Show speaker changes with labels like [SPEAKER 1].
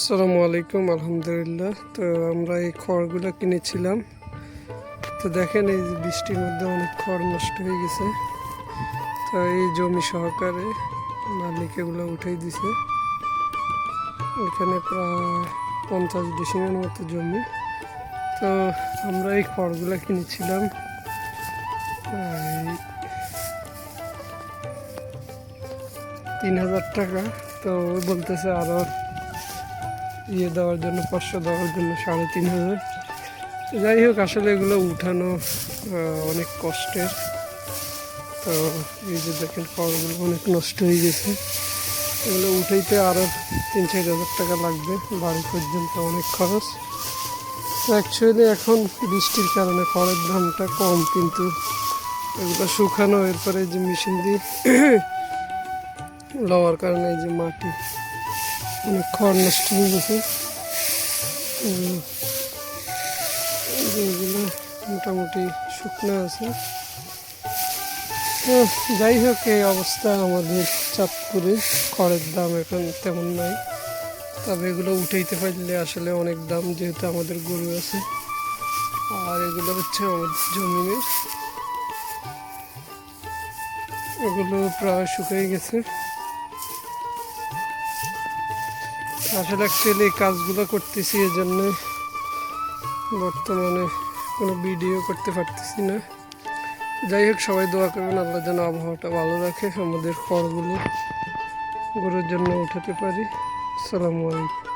[SPEAKER 1] আসসালামু আলাইকুম। আলহামদুলিল্লাহ। তো আমরা এই খড়গুলো কিনেছিলাম। তো দেখেন এই যে বৃষ্টির মধ্যে অনেক খড় নষ্ট হয়ে গেছে। তো এই জমি সহকারে মালিক এগুলো উঠাই দিছে। এখানে প্রায় 50 ডিসিমের মতো জমি। তো আমরা এই খড়গুলো কিনেছিলাম 3000 টাকা। তো বলতেছে আরও দেওয়ার জন্য 500 দেওয়ার জন্য 3500। যাই হোক, আসলে এগুলো উঠানো অনেক কষ্টের। তো এই যে দেখেন খড়গুলো অনেক নষ্ট হয়ে গেছে। এগুলো উঠাইতে আরও 3-4 হাজার টাকা লাগবে, বাড়ি পর্যন্ত অনেক খরচ। তো অ্যাকচুয়ালি এখন বৃষ্টির কারণে খড়ের দামটা কম, কিন্তু এগুলো শুকানো এরপরে যে মেশিন দিয়ে লওয়ার কারণে এই যে মাটি অনেক খড় নষ্ট হয়ে গেছে। এগুলো মোটামুটি শুকনো আছে। তো যাই হোক, এই অবস্থা আমাদের চাঁদপুরে। খড়ের দাম এখন তেমন নাই, তবে এগুলো উঠাইতে পারলে আসলে অনেক দাম, যেহেতু আমাদের গরু আছে। আর এগুলো হচ্ছে আমাদের জমিনের, এগুলো প্রায় শুকিয়ে গেছে। আসলে অ্যাকচুয়ালি এই কাজগুলো করতেছি, এই জন্য বর্তমানে কোনো ভিডিও করতে পারতেছি না। যাই হোক, সবাই দোয়া করবেন আল্লাহ যেন আবহাওয়াটা ভালো রাখে, আমাদের খড়গুলো গরুর জন্য উঠাতে পারি। আসসালামু আলাইকুম।